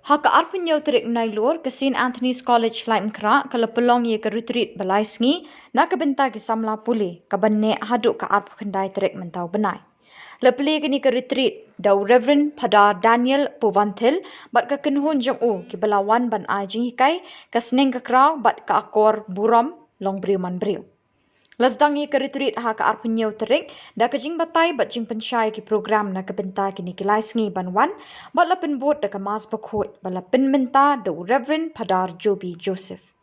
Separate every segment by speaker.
Speaker 1: Haka arpin yau tarik Nailur ke St. Anthony's College Laitumkhrah ke lepelong ye ke retreat Balai Sngi na ke bynta ke Samla pule ke banne haduh ke arp kendai tarik mentau bnai. Lepeli ke ni ke retreat dau Rev Phadar Daniel Poovannthil bat ke kynhun jong ke belawan bnai jinghikai ke sneng ke kraw bat ke akor burom longbriew manbriew. Sdang ye ke retreat ha ke arpin yau tarik da ke jingbatai bat jingpynshai ke program na ke bynta ke ni ke Balai Sngi banwan bat la penbot da ke Mass Bakhuid bala mynta da Rev Phadar Joby Joseph.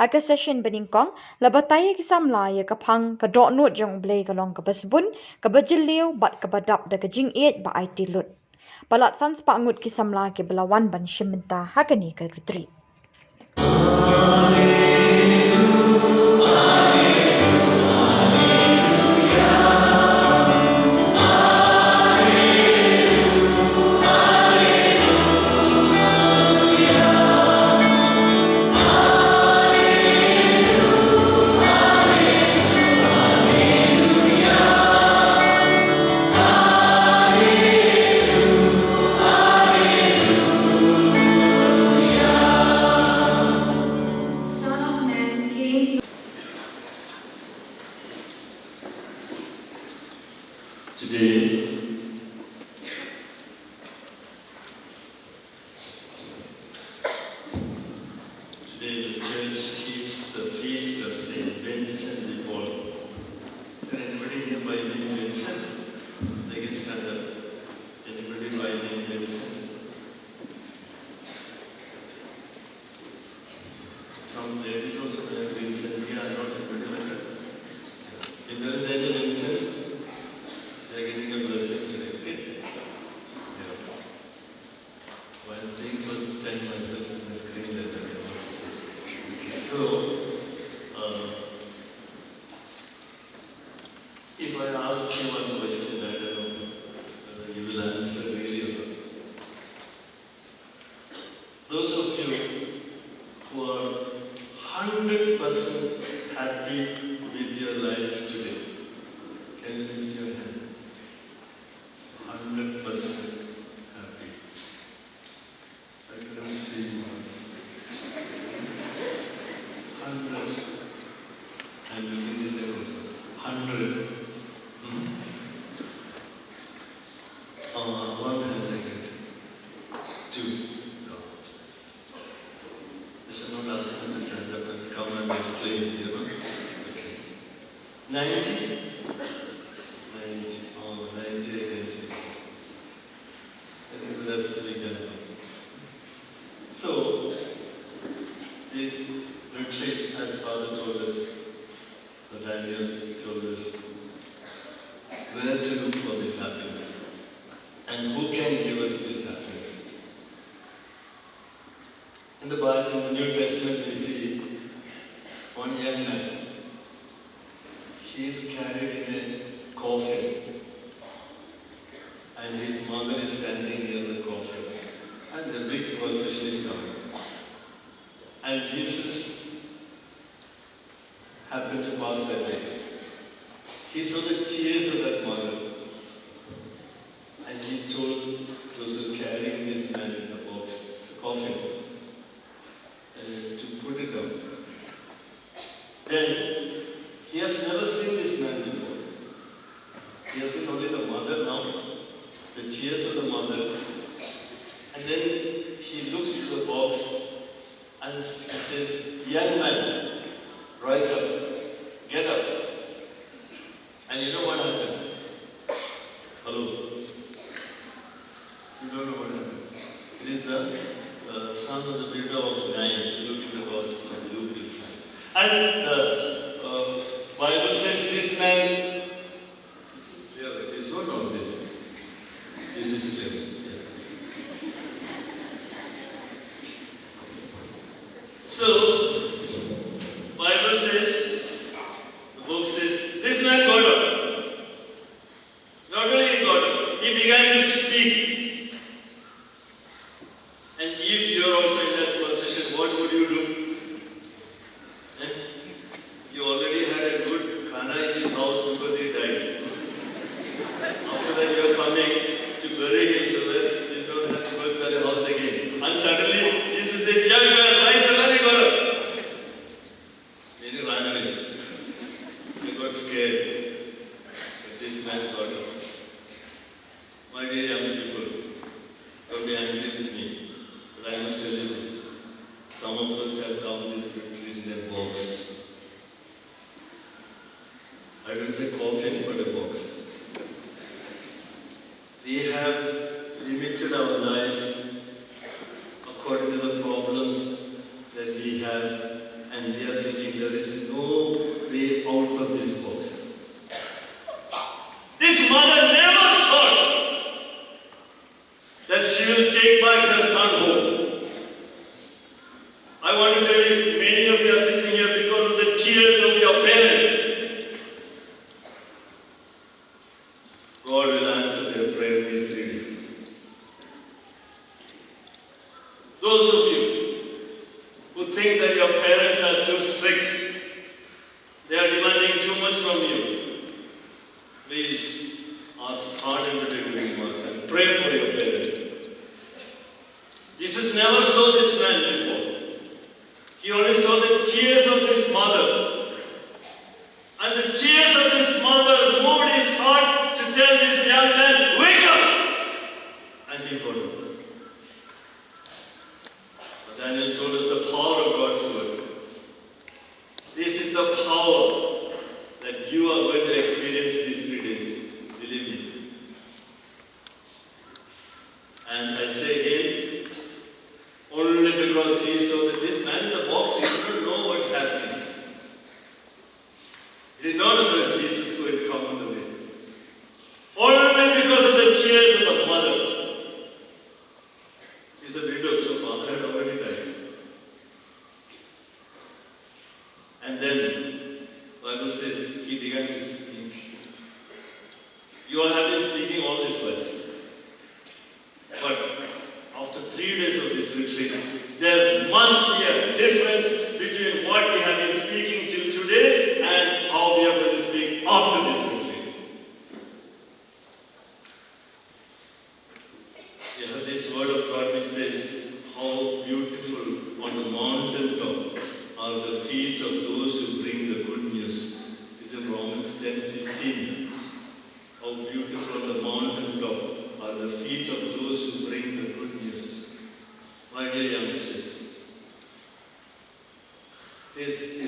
Speaker 1: Ha ke Session Banyngkong la batai ke Samla ye ke phang ke dok nut jong blay ke long ke besbun ke bajeliu bat ke badap da ke jingiet ba-aiti lut. Balat sans pangut ke Samla ke belawan ban shimenta ha ke ni ke retreat.
Speaker 2: Today the church keeps the feast of Saint Vincent de Paul. Is there anybody here by name Vincent? They can stand up. Anybody by name Vincent? Some ladies also have Vincent here, not everybody like that. If there is any Vincent, they are getting a blessing today. Okay? Yeah. While saying first thank myself in the screen that I can say. So, if I ask you one question, I don't know whether you will answer really or not. Those of you who are 100% happy with your life today, can you lift your hand? 100% happy. I cannot see you. 100. I'm looking this way also. 100. One hand I can see. 2. No. I shall not ask them to stand up and come and explain, you know. Okay. 90. 90. Oh, 90 I can see. I think the rest we can do. So, this retreat, as Father told us, or Daniel told us, where to look for this happiness and who can give us this happiness. In the Bible, in the New Testament, we see one young man. He is carried in a coffin, and his mother is standing near the coffin, and the big procession is coming. And Jesus happened to pass that way. He saw the tears of that mother, and he told those who were carrying this man in the box, the coffin, to put it down. Then, he has never seen this man before. He has seen only the mother now, the tears of the mother, and then he looks into the box and he says, "Young man, rise up, get up." And you know what happened? Hello? You don't know what happened. It is the son of the builder of bnai. Look in the Gospels and you will find. And the Bible says this man, this is clear, this one or this? This is clear. Yeah. So, Bible says, the book says, this man got up. Not only he got up, he began to speak. And if you are also in that position, what would you do? You already had a good khana in his house because he died. After that you are coming to bury him so that you don't have to go to the house again. And suddenly be angry with me, but I must tell you this. Some of us have come this retreat in a box. I will say coffin, but a box. We have limited our life according to the problems that we have, and we are thinking there is no way out of this box. This mother never thought that she will take back her son home. I want to tell you, many of you are sitting here because of the tears of your parents. God will answer their prayer in these 3 days. Those of you who think that your parents are too strict, they are demanding too much from you, please ask pardon today during Mass and pray for your parents. Jesus never saw this man before. He only saw the tears of this mother. And the tears of this mother moved his heart to tell this young man, wake up! And he got up. But Daniel told us the power of God's word. This is the power that you are going to experience these 3 days. Believe me. And I say again, only because he saw that this man in the box, he did not know what's happening. He did not know that Jesus is going to come on the way. Only because of the tears of the mother. She's a widow, so father had already died. And then, the Bible says, he began to speak. You all have been speaking all this while. But after 3 days of this retreat, there must be a difference between what we have been speaking till today and how we are going to speak after this retreat. You have this word of God which says, how beautiful on the mountain top are the feet of those who bring the good news. It's in Romans 10:15. How beautiful on the mountain top are the feet of those who bring the good news. My dear youngsters, this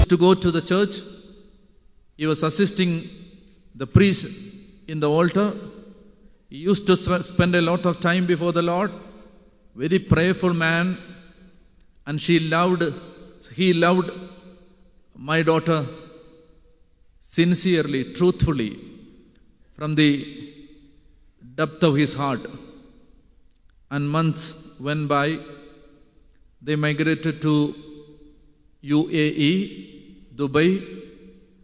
Speaker 3: used to go to the church. He was assisting the priest in the altar. He used to spend a lot of time before the Lord. Very prayerful man. And he loved my daughter sincerely, truthfully, from the depth of his heart. And months went by. They migrated to UAE, Dubai,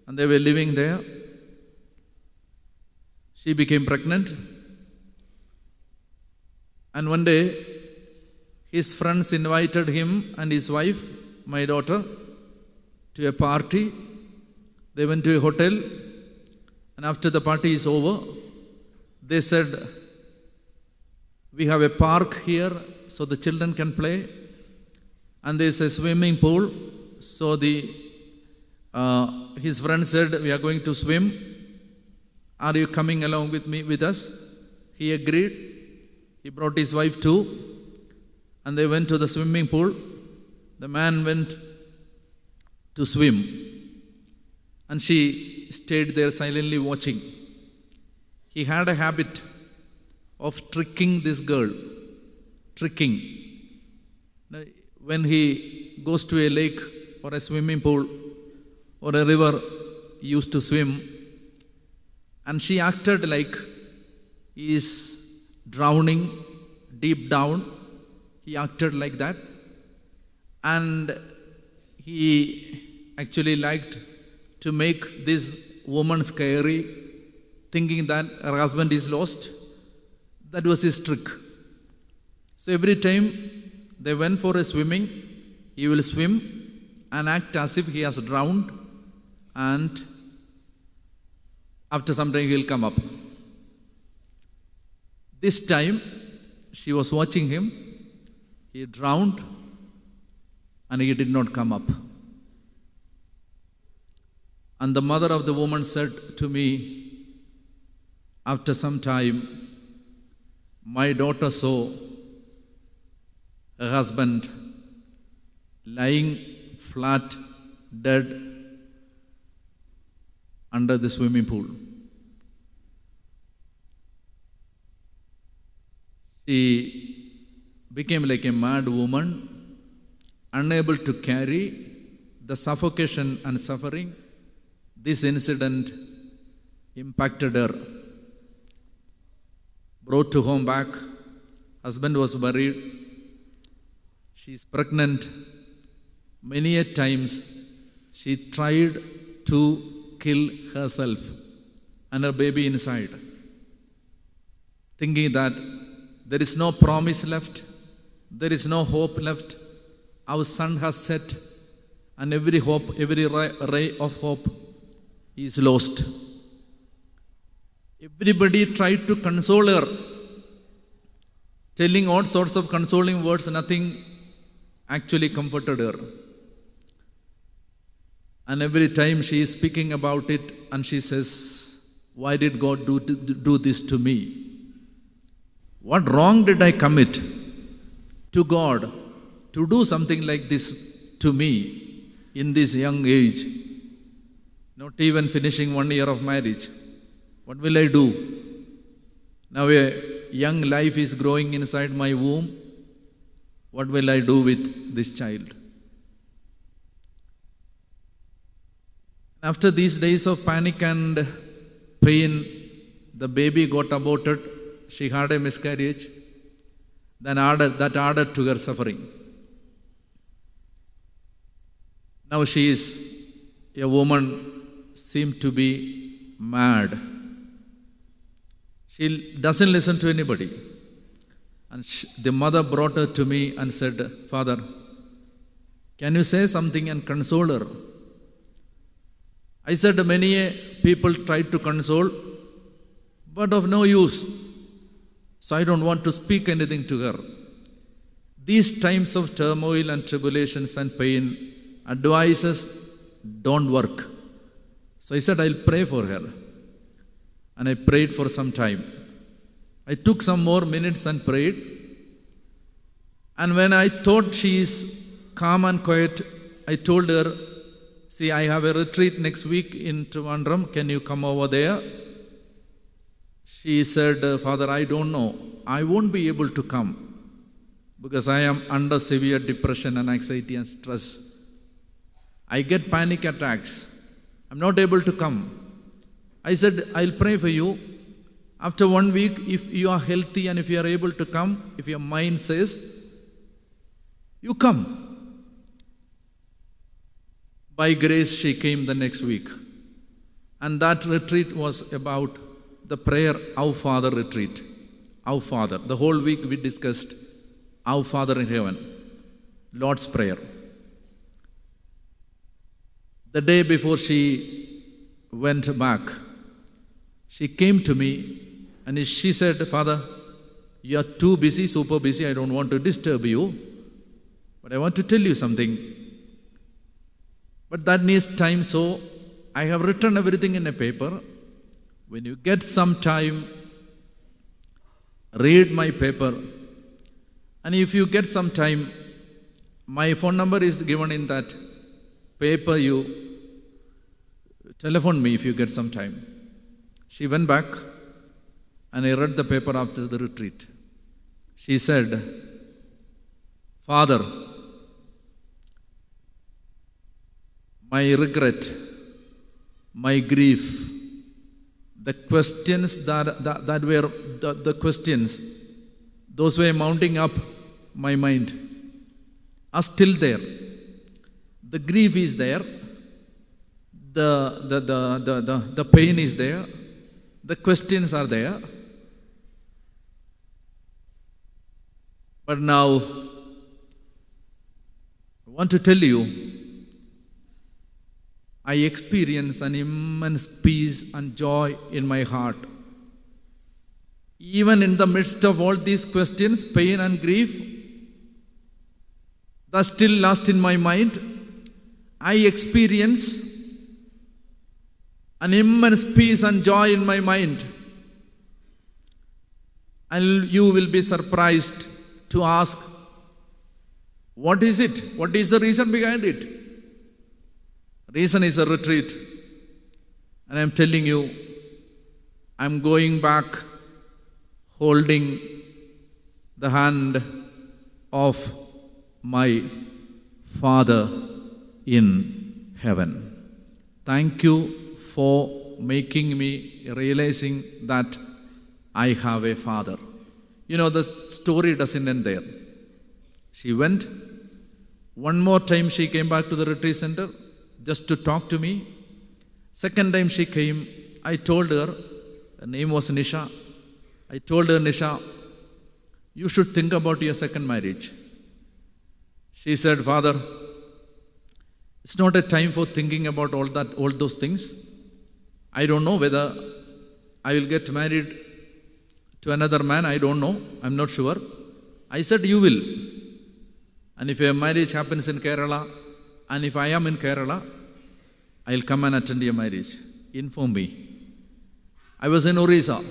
Speaker 3: and they were living there. She became pregnant. And one day, his friends invited him and his wife, my daughter, to a party. They went to a hotel, and after the party is over, they said, we have a park here so the children can play, and there's a swimming pool. So his friend said, we are going to swim. Are you coming along with us? He agreed. He brought his wife too, and they went to the swimming pool. The man went to swim, and she stayed there silently watching. He had a habit of tricking this girl. Tricking. When he goes to a lake or a swimming pool or a river, he used to swim, and she acted like he is drowning deep down. He acted like that, and he actually liked to make this woman scary, thinking that her husband is lost. That was his trick. So every time they went for a swimming, he will swim and act as if he has drowned, and after some time he will come up. This time she was watching him. He drowned and he did not come up. And the mother of the woman said to me, after some time, my daughter saw her husband lying flat, dead, under the swimming pool. She became like a mad woman, unable to carry the suffocation and suffering. This incident impacted her. Brought to home back, husband was buried. She is pregnant. Many a times she tried to kill herself and her baby inside, thinking that there is no promise left, there is no hope left. Our sun has set, and every hope, every ray of hope is lost. Everybody tried to console her, telling all sorts of consoling words. Nothing actually comforted her. And every time she is speaking about it, and she says, why did God do this to me? What wrong did I commit to God to do something like this to me in this young age? Not even finishing 1 year of marriage. What will I do? Now a young life is growing inside my womb. What will I do with this child? After these days of panic and pain, the baby got aborted. She had a miscarriage. That added to her suffering. Now she is a woman, seemed to be mad. She doesn't listen to anybody. And the mother brought her to me and said, Father, can you say something and console her? I said, many people tried to console, but of no use. So I don't want to speak anything to her. These times of turmoil and tribulations and pain, advices don't work. So I said, I'll pray for her. And I prayed for some time. I took some more minutes and prayed. And when I thought she is calm and quiet, I told her, see, I have a retreat next week in Trivandrum. Can you come over there? She said, Father, I don't know. I won't be able to come because I am under severe depression and anxiety and stress. I get panic attacks. I'm not able to come. I said, I'll pray for you. After 1 week, if you are healthy and if you are able to come, if your mind says, you come. By grace, she came the next week. And that retreat was about the prayer, Our Father retreat. Our Father. The whole week we discussed Our Father in heaven. Lord's Prayer. The day before she went back, she came to me and she said, Father, you are too busy, super busy. I don't want to disturb you. But I want to tell you something. But that needs time, so I have written everything in a paper. When you get some time, read my paper. And if you get some time, my phone number is given in that paper. You telephone me if you get some time. She went back and I read the paper after the retreat. She said, Father, my regret, my grief, the questions that were the questions, those were mounting up my mind, are still there. The grief is there. The pain is there. The questions are there. But now, I want to tell you, I experience an immense peace and joy in my heart. Even in the midst of all these questions, pain and grief, that's still lost in my mind, I experience an immense peace and joy in my mind. And you will be surprised to ask, what is it? What is the reason behind it? Reason is a retreat. And I'm telling you, I'm going back holding the hand of my Father in heaven. Thank you for making me realizing that I have a Father. You know, the story doesn't end there. She went. One more time she came back to the retreat center just to talk to me. Second time she came, I told her name was Nisha. I told her, Nisha, you should think about your second marriage. She said, Father, it's not a time for thinking about all those things. I don't know whether I will get married to another man. I don't know. I'm not sure. I said, you will. And if a marriage happens in Kerala, and if I am in Kerala, I'll come and attend your marriage. Inform me. I was in Orissa.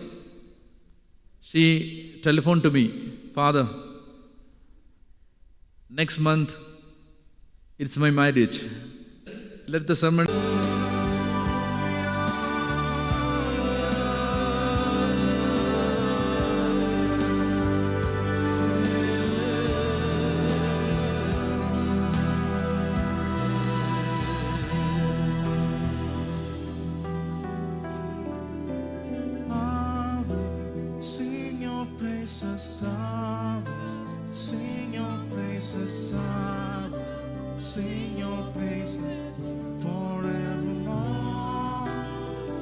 Speaker 3: She telephoned to me, Father, next month, it's my marriage. Let the sermon...
Speaker 4: Sing your praises forevermore.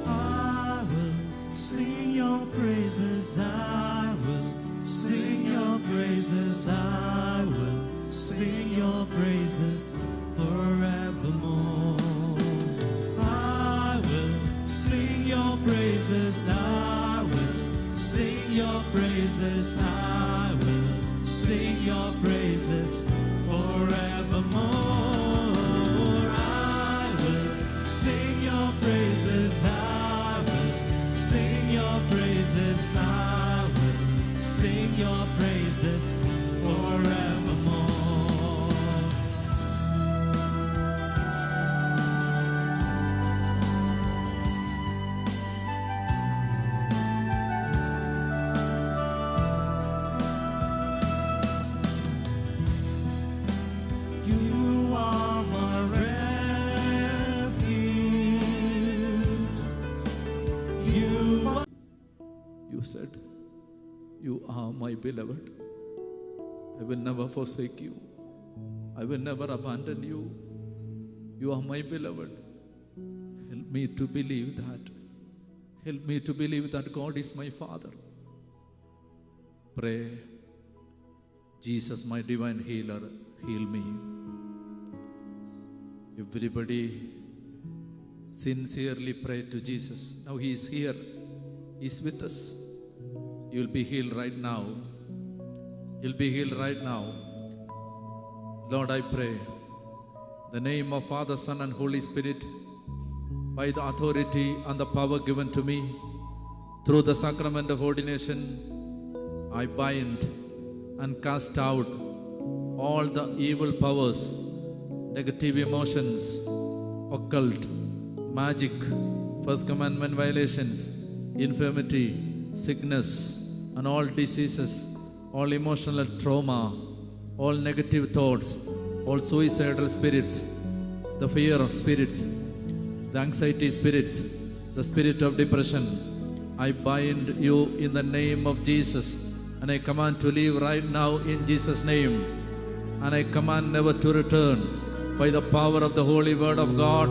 Speaker 4: I will sing your praises. I will sing your praises. I will sing your praises forevermore. I will sing your praises. I will sing your praises. I will sing your praises forevermore. Sing your praises, I will sing your praises, I will sing your praises forevermore.
Speaker 3: You said, you are my beloved. I will never forsake you. I will never abandon you. You are my beloved. Help me to believe that. Help me to believe that God is my Father. Pray, Jesus, my divine healer, heal me. Everybody sincerely pray to Jesus. Now He is here. He is with us. You will be healed right now. You'll be healed right now. Lord, I pray, the name of Father, Son, and Holy Spirit, by the authority and the power given to me through the sacrament of ordination, I bind and cast out all the evil powers, negative emotions, occult, magic, first commandment violations, infirmity, sickness, and all diseases, all emotional trauma, all negative thoughts, all suicidal spirits, the fear of spirits, the anxiety spirits, the spirit of depression. I bind you in the name of Jesus, and I command to leave right now in Jesus' name, and I command never to return by the power of the holy word of God,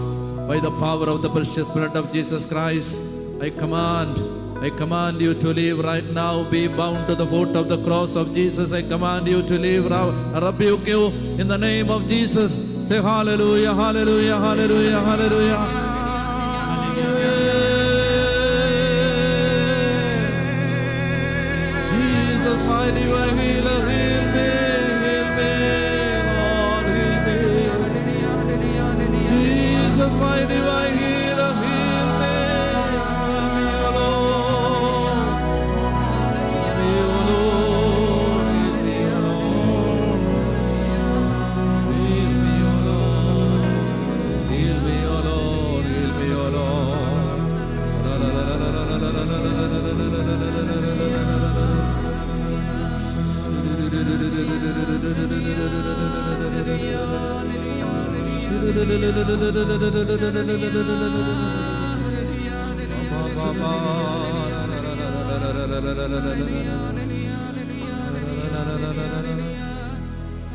Speaker 3: by the power of the precious blood of Jesus Christ. I command you to leave right now. Be bound to the foot of the cross of Jesus. I command you to leave. I rebuke you in the name of Jesus. Say hallelujah, hallelujah, hallelujah, hallelujah. Jesus, my divine healer, heal me, Lord, heal me. Jesus, my divine healer, heal me, Lord. Heal me, Lord. Heal me, Lord. Heal me, Lord. Heal me,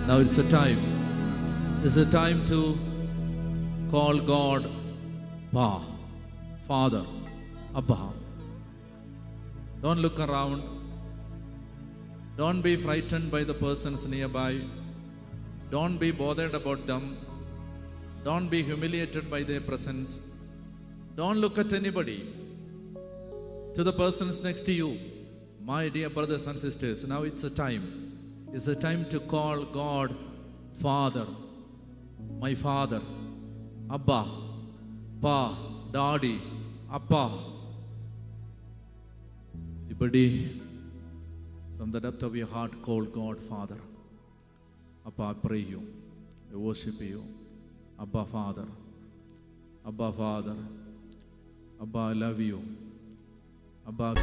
Speaker 3: Now it's a time. It's a time to call God Pa, Father, Abba. Don't look around. Don't be frightened by the persons nearby. Don't be bothered about them. Don't be humiliated by their presence. Don't look at anybody. To the persons next to you, my dear brothers and sisters, now it's a time. It's a time to call God Father, my Father, Abba, Pa, Daddy, Appa. Everybody, from the depth of your heart, call God Father. Appa, I pray you. I worship you. Abba, Father. Abba, Father. Abba, I love you. Abba.